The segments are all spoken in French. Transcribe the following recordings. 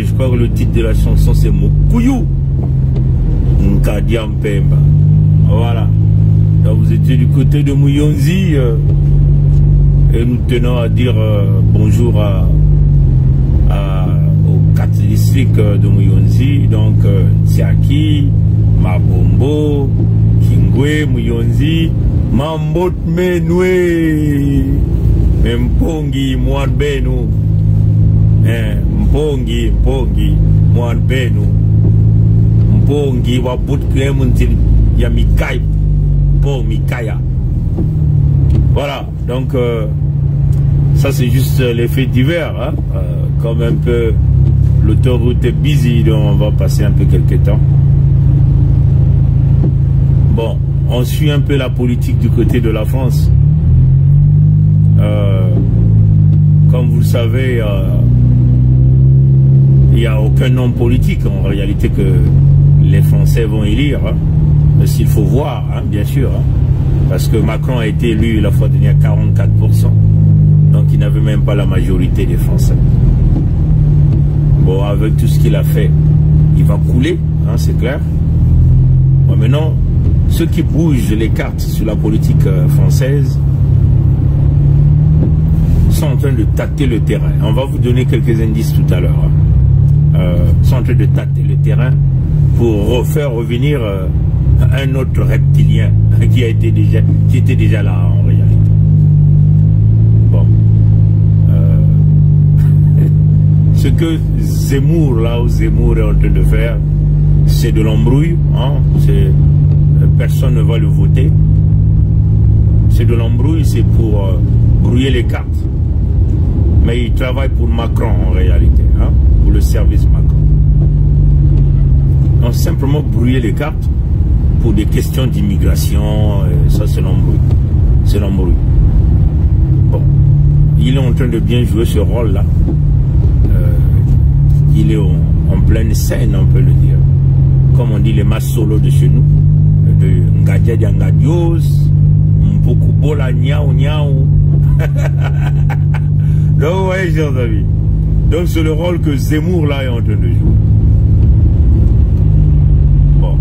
Je crois que le titre de la chanson c'est Mokuyu Nkadiam Pemba. Voilà. Donc vous étiez du côté de Muyonzi et nous tenons à dire bonjour au 4 districts de Muyonzi. Donc Tsiaki, Mabombo, Kingwe, Muyonzi, Mambot Menwe, Mpongi, Mwanbenu. Mpongi Mwanbenu Mpongi Wabut Klemuntil Yamikai Pong Mikaya. Voilà, donc ça c'est juste l'effet divers hein? Comme un peu l'autoroute est busy, donc on va passer un peu quelques temps. Bon, on suit un peu la politique du côté de la France. Comme vous le savez, il n'y a aucun homme politique en réalité que les Français vont élire, hein, s'il faut voir, hein, bien sûr, hein, parce que Macron a été élu la fois dernière 44%, donc il n'avait même pas la majorité des Français. Bon, avec tout ce qu'il a fait, il va couler, hein, c'est clair. Bon, maintenant, ceux qui bougent les cartes sur la politique française sont en train de tâter le terrain. On va vous donner quelques indices tout à l'heure. Hein. Sont en train de tâter le terrain pour refaire revenir un autre reptilien qui était déjà là en réalité. Bon. Ce que Zemmour est en train de faire, c'est de l'embrouille. Hein, personne ne va le voter. C'est de l'embrouille, c'est pour brouiller les cartes. Mais il travaille pour Macron en réalité, hein, pour le service Macron. Donc simplement brouiller les cartes pour des questions d'immigration, ça c'est l'embrouille. C'est l'embrouille. Bon, il est en train de bien jouer ce rôle-là. Il est en pleine scène, on peut le dire. Comme on dit les masses solo de chez nous, de Ngadia Diangadios, Mbokubola Niao Niao. Donc, vous voyez, chers amis. Donc, c'est le rôle que Zemmour, là, est en train de jouer. Bon.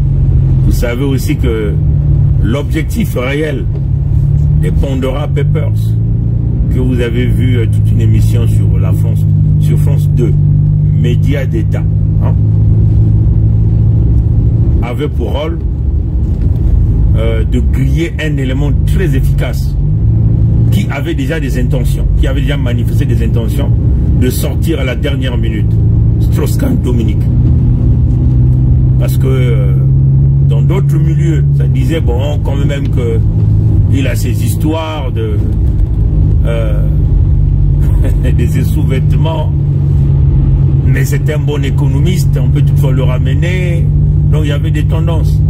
Vous savez aussi que l'objectif réel des Pandora Papers, que vous avez vu toute une émission sur la France, sur France 2, médias d'État, hein, avait pour rôle de griller un élément très efficace qui avait déjà des intentions, qui avait déjà manifesté des intentions de sortir à la dernière minute, Strauss-Kahn Dominique. Parce que dans d'autres milieux, ça disait, bon, quand même qu'il a ses histoires de des sous-vêtements, mais c'est un bon économiste, on peut toutefois le ramener. Donc il y avait des tendances.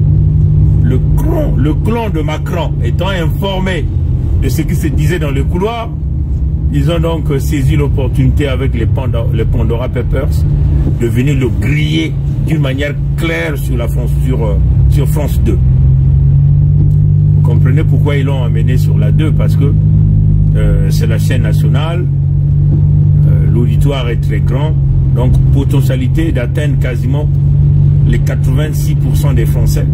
Le clan de Macron étant informé de ce qui se disait dans le couloir, ils ont donc saisi l'opportunité avec les Pandora Papers de venir le griller d'une manière claire sur la France, sur France 2. Vous comprenez pourquoi ils l'ont amené sur la 2, parce que c'est la chaîne nationale, l'auditoire est très grand, donc potentialité d'atteindre quasiment les 86% des Français.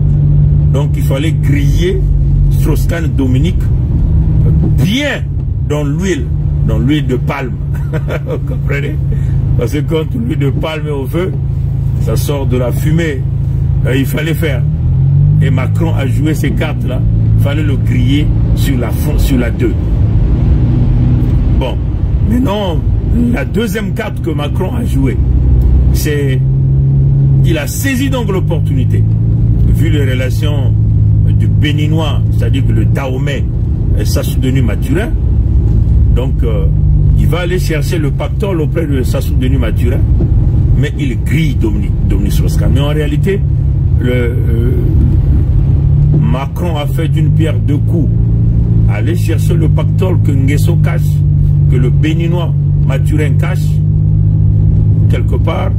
Donc il fallait griller Strauss-Kahn Dominique bien dans l'huile de palme. Vous comprenez? Parce que quand l'huile de palme est au feu, ça sort de la fumée. Il fallait faire. Et Macron a joué ces cartes-là. Il fallait le griller sur la 2. Bon. Maintenant, la deuxième carte que Macron a jouée, c'est Il a saisi donc l'opportunité, vu les relations du Béninois, c'est-à-dire que le Dahomey et Sassou Denis Mathurin. Donc, il va aller chercher le pactole auprès de Sassou Denis Mathurin, mais il grille Dominique Strauss-Kahn. Mais en réalité, Macron a fait d'une pierre deux coups. Aller chercher le pactole que Nguesso cache, que le Béninois Mathurin cache, quelque part,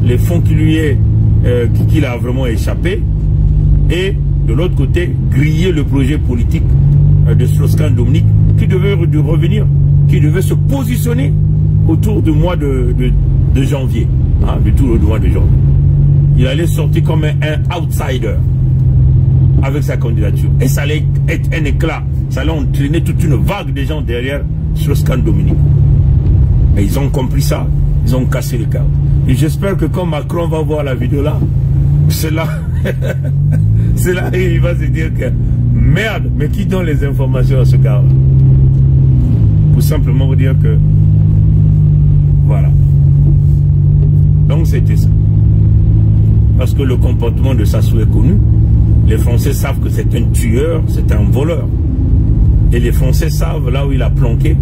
les fonds qu'il a vraiment échappé, et de l'autre côté, griller le projet politique de Strauss-Kahn Dominique, qui devait revenir, qui devait se positionner autour du mois de janvier, hein, du mois de janvier. Il allait sortir comme un outsider avec sa candidature. Et ça allait être un éclat, ça allait entraîner toute une vague de gens derrière Strauss-Kahn Dominique. Et ils ont compris ça, ils ont cassé le cadre. Et j'espère que quand Macron va voir la vidéo là, c'est là, c'est là il va se dire que merde, mais qui donne les informations à ce gars-là? Pour simplement vous dire que voilà. Donc c'était ça. Parce que le comportement de Sassou est connu. Les Français savent que c'est un tueur, c'est un voleur. Et les Français savent là où il a planqué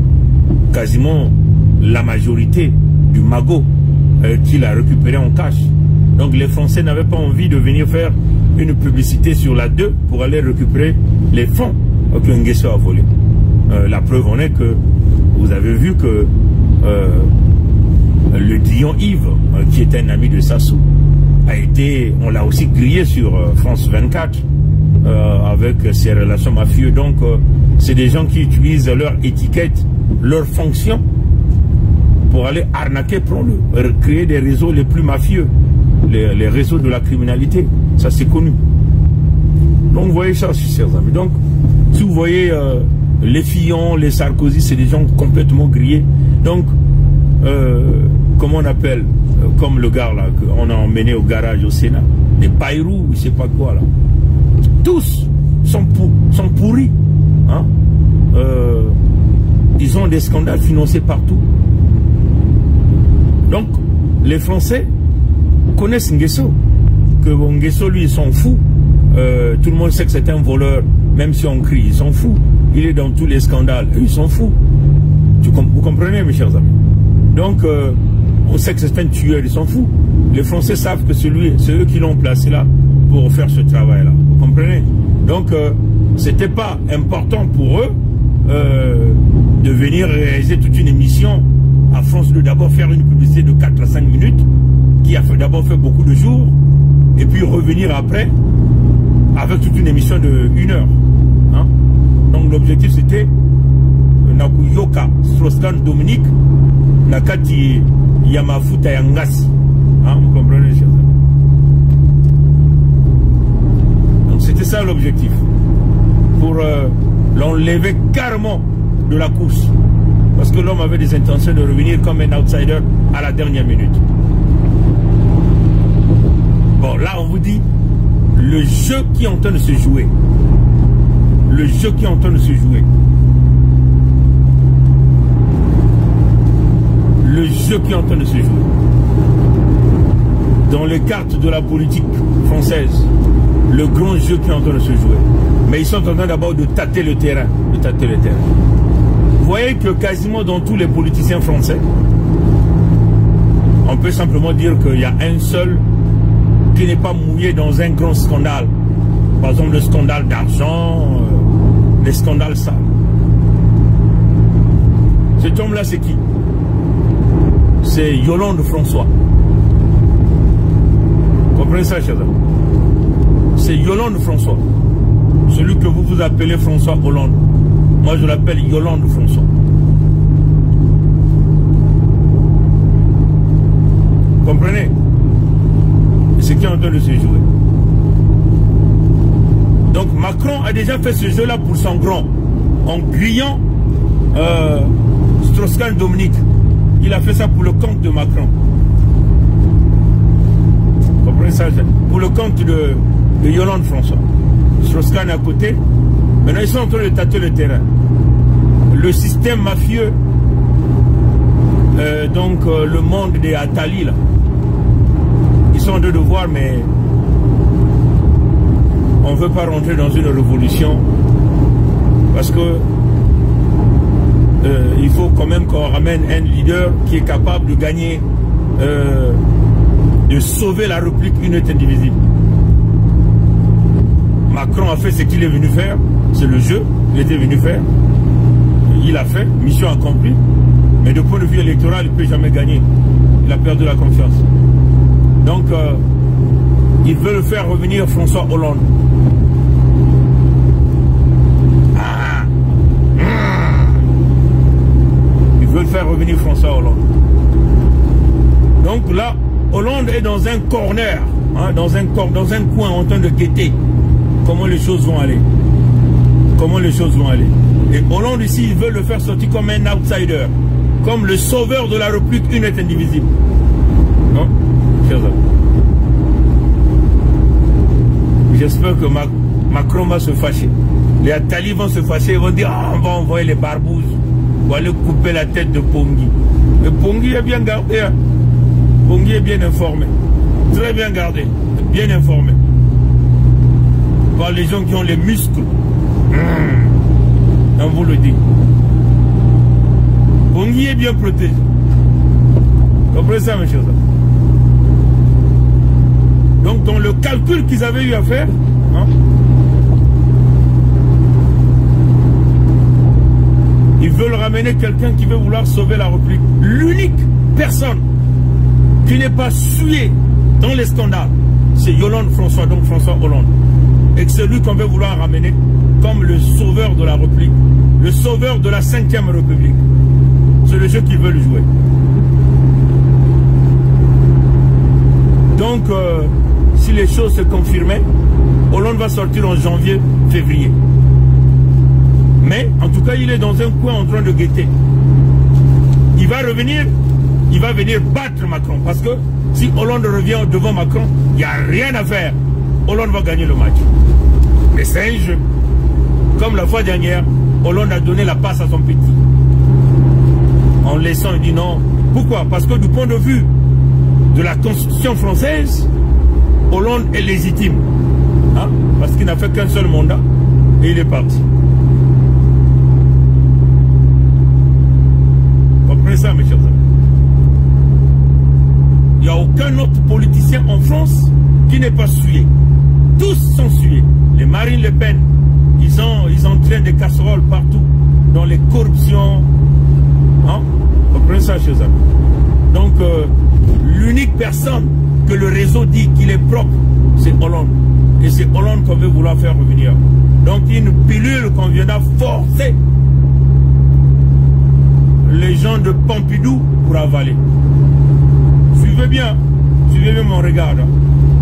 quasiment la majorité du magot qu'il a récupéré en cash. Donc les Français n'avaient pas envie de venir faire une publicité sur la 2 pour aller récupérer les fonds que Nguesso a volés. La preuve en est que vous avez vu que le Dion Yves, qui était un ami de Sassou, on l'a aussi grillé sur France 24 avec ses relations mafieuses. Donc c'est des gens qui utilisent leur étiquette, leur fonction pour aller arnaquer, créer des réseaux les plus mafieux, les réseaux de la criminalité. Ça c'est connu. Donc vous voyez ça, chers amis. Donc si vous voyez les Fillon, les Sarkozy, c'est des gens complètement grillés. Donc comment on appelle, comme le gars là qu'on a emmené au garage au Sénat, les Bayrou, je sais pas quoi là, tous sont pourris, hein? Ils ont des scandales financés partout. Donc les Français connaissent Nguesso, que Nguesso lui il s'en fout, tout le monde sait que c'est un voleur, même si on crie, il s'en fout, il est dans tous les scandales, il s'en fout. Vous comprenez mes chers amis? Donc on sait que c'est un tueur, ils s'en fout. Les Français savent que c'est eux qui l'ont placé là pour faire ce travail-là. Vous comprenez? Donc, c'était pas important pour eux de venir réaliser toute une émission à France de d'abord faire une publicité de 4 à 5 minutes qui a d'abord fait beaucoup de jours et puis revenir après avec toute une émission de 1 heure. Hein? Donc, l'objectif c'était Nakuyoka, Strauss-Kahn Dominique, Nakati Yamafuta Yangasi. Hein, vous comprenez, chers amis? Donc c'était ça l'objectif. Pour l'enlever carrément de la course. Parce que l'homme avait des intentions de revenir comme un outsider à la dernière minute. Bon, là on vous dit le jeu qui est en train de se jouer. Le jeu qui est en train de se jouer. Le jeu qui est en train de se jouer. Dans les cartes de la politique française, le grand jeu qui est en train de se jouer. Mais ils sont en train d'abord de tâter le terrain. Vous voyez que quasiment dans tous les politiciens français, on peut simplement dire qu'il y a un seul qui n'est pas mouillé dans un grand scandale. Par exemple, le scandale d'argent, les scandales sales. Cet homme-là, c'est qui? C'est Yolande François. Vous comprenez ça, chers amis? C'est Yolande François. Celui que vous appelez François Hollande. Moi, je l'appelle Yolande François. Vous comprenez? Et c'est qui est en train de se jouer. Donc, Macron a déjà fait ce jeu-là pour son grand. En grillant Strauss-Kahn Dominique. Il a fait ça pour le compte de Macron. Vous comprenez ça? Pour le compte de Yolande François. Strauss-Kahn à côté. Maintenant, ils sont en train de tâter le terrain. Le système mafieux, donc le monde des Attali, là, ils sont sont en train de voir, mais on ne veut pas rentrer dans une révolution parce que il faut quand même qu'on ramène un leader qui est capable de gagner, de sauver la République unité indivisible. Macron a fait ce qu'il est venu faire, c'est le jeu, il était venu faire, il a fait, mission accomplie, mais de point de vue électoral, il ne peut jamais gagner, il a perdu la confiance. Donc, ils veulent faire revenir François Hollande. Ils veulent faire revenir François Hollande. Donc là, Hollande est dans un corner, hein, dans un coin en train de guetter comment les choses vont aller. Comment les choses vont aller. Et Hollande ici, il veut le faire sortir comme un outsider, comme le sauveur de la République unité indivisible. Non, chers amis. J'espère que Macron va se fâcher. Les talibans vont se fâcher, ils vont dire ah, on va envoyer les barbouzes, on va aller couper la tête de Pongui. Mais Pongui est bien gardé. Hein. Pongui est bien informé. Très bien gardé. Bien informé. Par les gens qui ont les muscles. On vous le dit. Pongui est bien protégé. Comprenez ça, mes chers amis. Donc, dans le calcul qu'ils avaient eu à faire, hein, ils veulent ramener quelqu'un qui veut vouloir sauver la République. L'unique personne qui n'est pas sué dans les scandales, c'est Yolande François, donc François Hollande. Et que c'est lui qu'on veut vouloir ramener comme le sauveur de la République, le sauveur de la 5e République. C'est le jeu qu'ils veulent jouer. Donc, si les choses se confirmaient, Hollande va sortir en janvier, février. Mais, en tout cas, il est dans un coin en train de guetter. Il va revenir, il va venir battre Macron. Parce que si Hollande revient devant Macron, il n'y a rien à faire. Hollande va gagner le match. Mais c'est un jeu. Comme la fois dernière, Hollande a donné la passe à son petit. En laissant, il dit non. Pourquoi? Parce que du point de vue de la Constitution française, Hollande est légitime. Hein? Parce qu'il n'a fait qu'un seul mandat et il est parti. Comprenez ça, mes chers amis. Il n'y a aucun autre politicien en France qui n'est pas sué. Tous sont sués. Les Marine Le Pen, ils entraînent des casseroles partout, dans les corruptions. Hein? Comprenez ça, chers amis. Donc, l'unique personne que le réseau dit qu'il est propre, c'est Hollande. Et c'est Hollande qu'on veut vouloir faire revenir. Donc, une pilule qu'on viendra forcer les gens de Pompidou pour avaler. Suivez bien mon regard. Hein,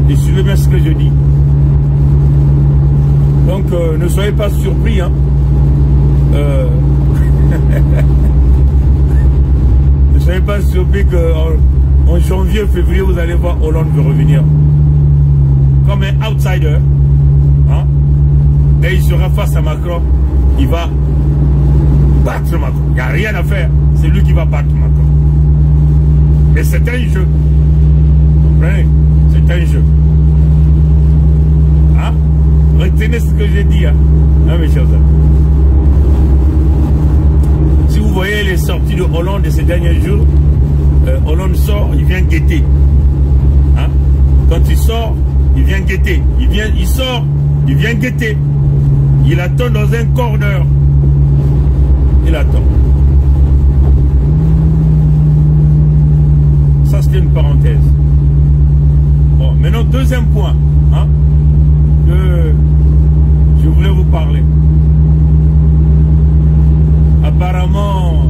et suivez bien ce que je dis. Donc, ne soyez pas surpris. Hein. Ne soyez pas surpris qu'en janvier, février, vous allez voir Hollande veut revenir. Comme un outsider. Hein? Et il sera face à Macron. Il va battre Macron. Il n'y a rien à faire. C'est lui qui va battre Macron. Mais c'est un jeu. Vous comprenez? C'est un jeu. Hein? Retenez ce que j'ai dit. Hein? Hein, mes chers amis. Si vous voyez les sorties de Hollande de ces derniers jours, Hollande sort, il vient guetter. Hein? Quand il sort, il vient guetter. Il sort, il vient guetter. Il attend dans un corner. Il attend. Ça, c'était une parenthèse. Bon, maintenant, deuxième point, hein, que je voulais vous parler. Apparemment,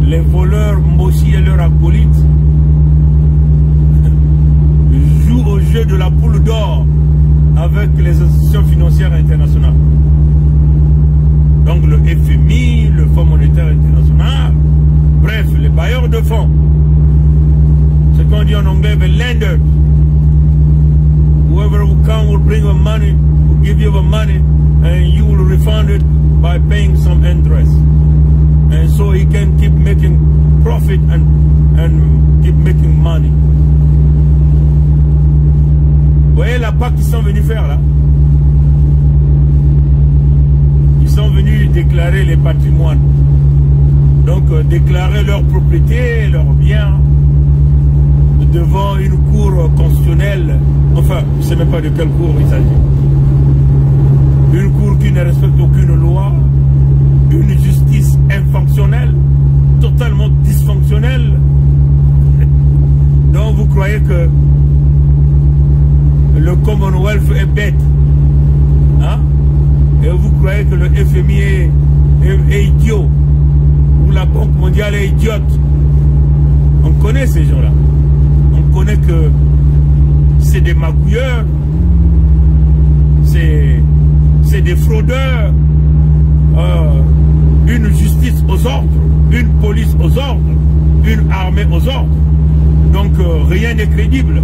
les voleurs Mossi et leurs acolytes jouent au jeu de la poule d'or avec les institutions financières internationales. Donc le FMI, le Fonds monétaire international, bref, les bailleurs de fonds. Ce qu'on dit en anglais, the lender. Whoever will come will bring the money, will give you the money, and you will refund it by paying some interest. And so he can keep making profit and keep making money. Vous voyez la PAC qu'ils sont venus faire là? Ils sont venus déclarer les patrimoines. Donc déclarer leur propriété, leurs biens devant une cour constitutionnelle. Enfin, je ne sais même pas de quelle cour il s'agit. Une cour qui ne respecte aucune loi, une justice infonctionnelle, totalement dysfonctionnelle. Donc vous croyez que le Commonwealth est bête, hein? Et vous croyez que le FMI est idiot, ou la Banque mondiale est idiote. On connaît ces gens-là. On connaît que c'est des magouilleurs, c'est des fraudeurs, une justice aux ordres, une police aux ordres, une armée aux ordres. Donc rien n'est crédible.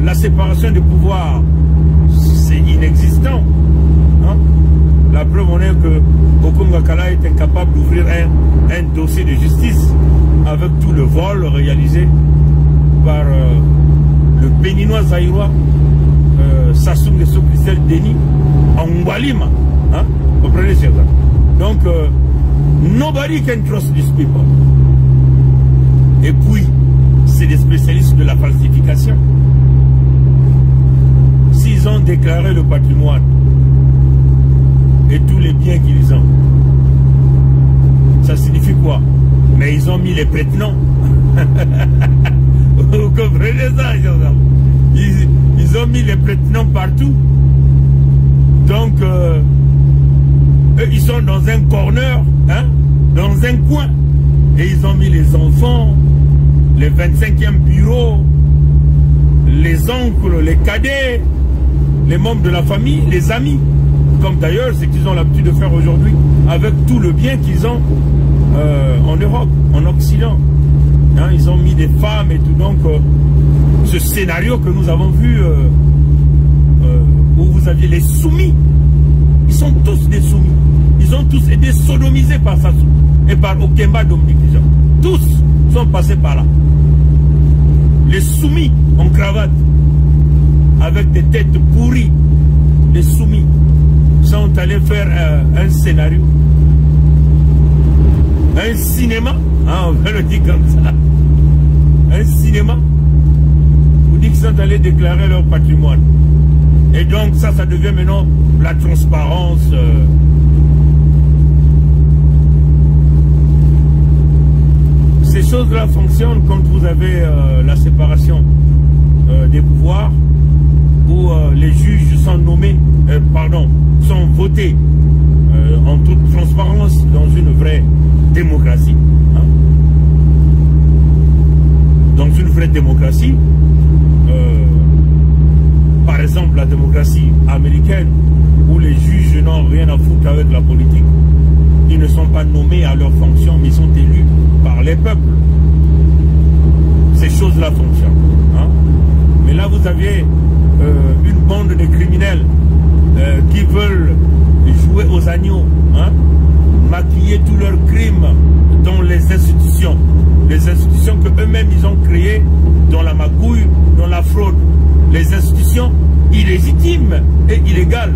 La séparation des pouvoirs, c'est inexistant. Hein? La preuve en est que Bokonga Kala est incapable d'ouvrir un dossier de justice avec tout le vol réalisé par le béninois zaïrois Sassou Nguesso Christelle Denis en Ngwalima. Hein? Comprenez ça? Donc, nobody can trust these people. Et puis, c'est des spécialistes de la falsification. S'ils ont déclaré le patrimoine et tous les biens qu'ils ont, ça signifie quoi? Mais ils ont mis les prête-noms. Vous comprenez ça? Ils ont mis les prête-noms partout. Donc, eux, ils sont dans un corner, hein, dans un coin. Et ils ont mis les enfants, les 25e bureaux, les oncles, les cadets, les membres de la famille, les amis. Comme d'ailleurs, c'est qu'ils ont l'habitude de faire aujourd'hui avec tout le bien qu'ils ont en Europe, en Occident. Hein, ils ont mis des femmes et tout. Donc, ce scénario que nous avons vu, où vous aviez les soumis, ils sont tous des soumis. Ils ont tous été sodomisés par Sassou et par Okemba Dominique Dijon. Tous sont passés par là. Les soumis en cravate, avec des têtes pourries, les soumis sont allés faire un scénario, un cinéma, hein, on va le dire comme ça, un cinéma, vous dites qu'ils sont allés déclarer leur patrimoine. Et donc ça devient maintenant la transparence. Ces choses-là fonctionnent quand vous avez la séparation des pouvoirs, où les juges sont nommés, sont votés en toute transparence dans une vraie démocratie. Hein. Dans une vraie démocratie, par exemple la démocratie américaine, où les juges n'ont rien à foutre avec la politique. Ils ne sont pas nommés à leur fonction, mais ils sont élus par les peuples. Ces choses-là fonctionnent. Hein. Mais là, vous aviez une bande de criminels qui veulent jouer aux agneaux, hein, maquiller tous leurs crimes dans les institutions que eux-mêmes ils ont créées, dans la magouille, dans la fraude. Les institutions illégitimes et illégales.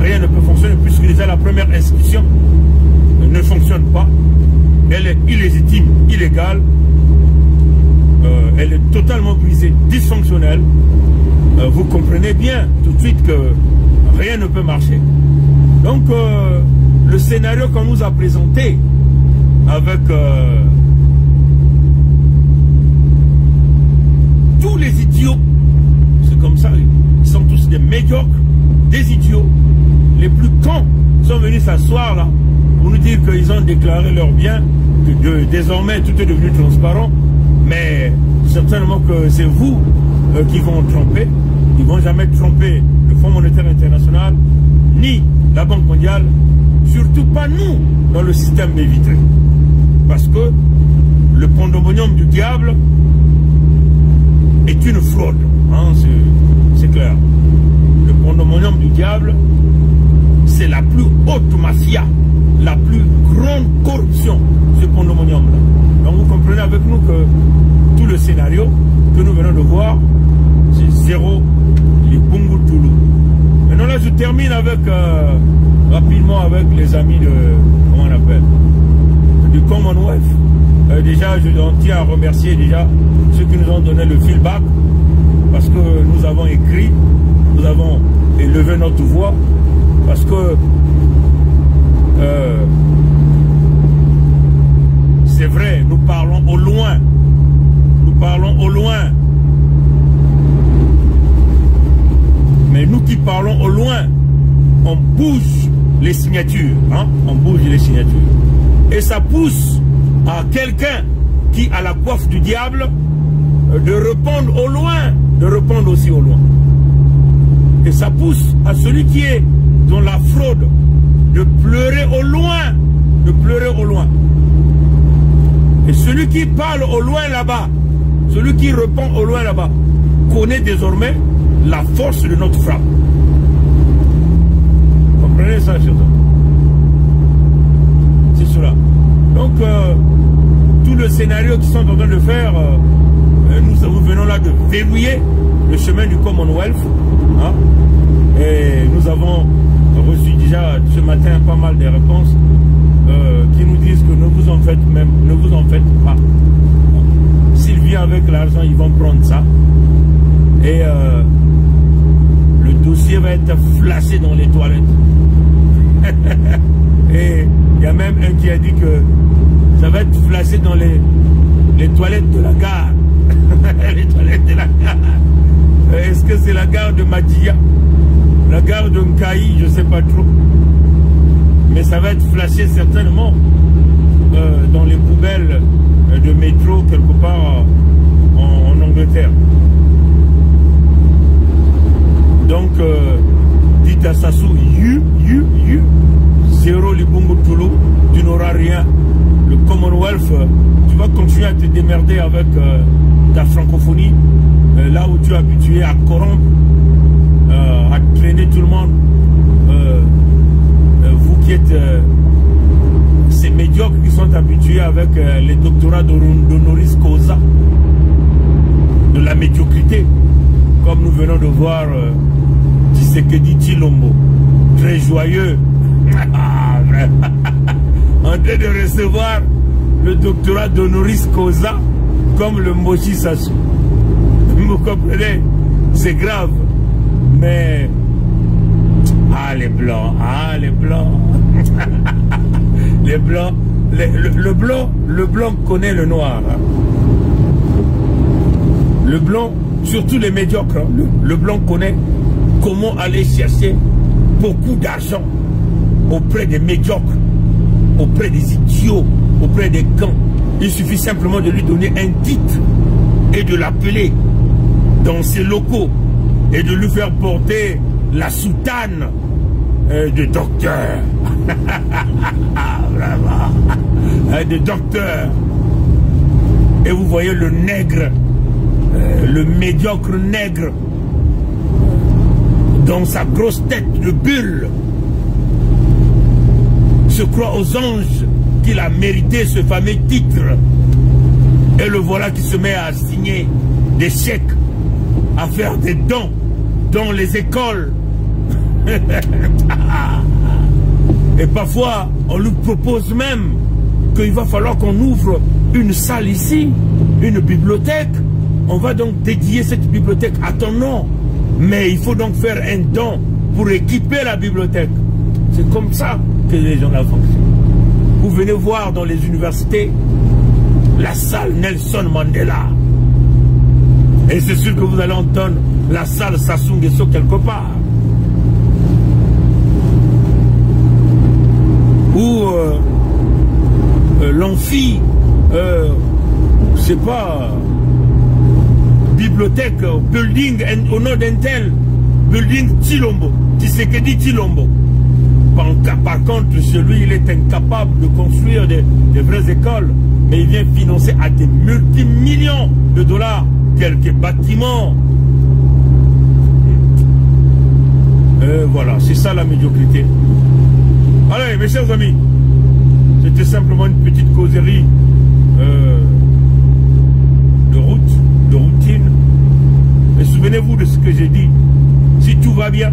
Rien ne peut fonctionner puisque déjà la première institution ne fonctionne pas. Elle est illégitime, illégale. Elle est totalement brisée, dysfonctionnelle. Vous comprenez bien tout de suite que rien ne peut marcher. Donc le scénario qu'on nous a présenté avec tous les idiots, c'est comme ça, ils sont tous des médiocres, des idiots, les plus cons sont venus s'asseoir là pour nous dire qu'ils ont déclaré leurs biens, que désormais tout est devenu transparent, mais certainement que c'est vous qui vont tromper. Ils ne vont jamais tromper le Fonds monétaire international, ni la Banque mondiale, surtout pas nous dans le système vitré. Parce que le pandemonium du diable est une fraude. Hein, c'est clair. Le pandemonium du diable, c'est la plus haute mafia, la plus grande corruption, ce pandemonium-là. Donc vous comprenez avec nous que le scénario que nous venons de voir, c'est zéro les Bungu Toulou. Maintenant là, je termine avec rapidement avec les amis de, comment on appelle, du Commonwealth. Déjà, je tiens à remercier déjà ceux qui nous ont donné le feedback, parce que nous avons écrit, nous avons élevé notre voix, parce que c'est vrai, nous parlons au loin. Nous parlons au loin. Mais nous qui parlons au loin, on bouge les signatures. Hein? On bouge les signatures. Et ça pousse à quelqu'un qui a la coiffe du diable de répondre au loin, de répondre aussi au loin. Et ça pousse à celui qui est dans la fraude de pleurer au loin, de pleurer au loin. Et celui qui parle au loin là-bas, celui qui répond au loin là-bas, connaît désormais la force de notre frappe. Comprenez ça, chers amis? C'est cela. Donc, tout le scénario qu'ils sont en train de faire, nous venons là de verrouiller le chemin du Commonwealth. Hein? Et nous avons reçu déjà ce matin pas mal de réponses qui nous disent que ne vous en faites pas. S'ils viennent avec l'argent, ils vont prendre ça. Et le dossier va être flashé dans les toilettes. Et il y a même un qui a dit que ça va être flashé dans les toilettes de la gare. Les toilettes de la gare. Est-ce que c'est la gare de Madia? La gare de Nkaï, je ne sais pas trop. Mais ça va être flashé certainement dans les poubelles de métro quelque part en Angleterre. Donc, dites à Sassou, zéro les Bungu Toulou, tu n'auras rien. Le Commonwealth, tu vas continuer à te démerder avec ta francophonie, là où tu es habitué à corrompre, à traîner tout le monde. Vous qui êtes ces médiocres qui sont habitués avec les doctorats d'honoris causa, de la médiocrité, comme nous venons de voir Tshisekedi Tshilombo, très joyeux, en train de recevoir le doctorat d'honoris causa comme le Moshi Sassou. Vous comprenez? C'est grave. Mais les blancs, les blancs. Les blancs, le blanc connaît le noir. Hein. Le blanc, surtout les médiocres, hein, le blanc connaît comment aller chercher beaucoup d'argent auprès des médiocres, auprès des idiots, auprès des cons. Il suffit simplement de lui donner un titre et de l'appeler dans ses locaux et de lui faire porter la soutane de docteur. Vraiment. De docteur. Et vous voyez le nègre, le médiocre nègre, dans sa grosse tête de bulle, se croit aux anges qu'il a mérité ce fameux titre. Et le voilà qui se met à signer des chèques, à faire des dons dans les écoles. Et parfois, on lui propose même qu'il va falloir qu'on ouvre une salle ici, une bibliothèque. On va donc dédier cette bibliothèque à ton nom. Mais il faut donc faire un don pour équiper la bibliothèque. C'est comme ça que les gens la fonctionnent. Vous venez voir dans les universités la salle Nelson Mandela. Et c'est sûr que vous allez entendre la salle Sassou Nguesso quelque part. Ou l'amphi, c'est pas, bibliothèque, building au nom d'un tel, building Tshilombo, Tshisekedi Tshilombo. Par contre, celui, il est incapable de construire des vraies écoles, mais il vient financer à des multimillions de dollars quelques bâtiments. Voilà, c'est ça la médiocrité. Allez, mes chers amis, c'était simplement une petite causerie de route. Souvenez-vous de ce que j'ai dit. Si tout va bien,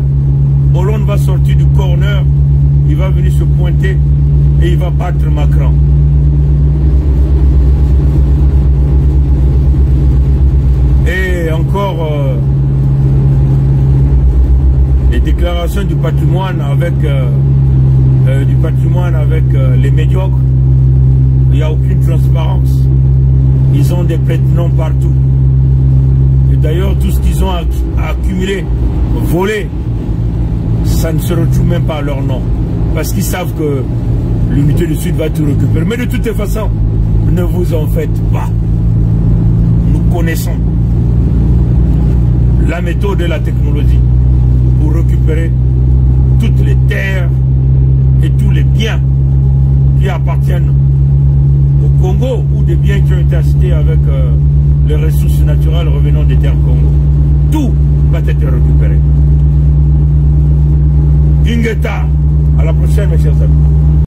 Hollande va sortir du corner, il va venir se pointer et il va battre Macron. Et encore les déclarations du patrimoine avec les médiocres. Il n'y a aucune transparence. Ils ont des prête-noms partout. Et d'ailleurs, tout ce qu'ils ont accumulé, volé, ça ne se retrouve même pas à leur nom. Parce qu'ils savent que l'unité du Sud va tout récupérer. Mais de toutes les façons, ne vous en faites pas. Nous connaissons la méthode et la technologie pour récupérer toutes les terres et tous les biens qui appartiennent au Congo ou des biens qui ont été achetés avec les ressources naturelles revenant des terres Congo. Tout va être récupéré. Ingeta, à la prochaine mes chers amis.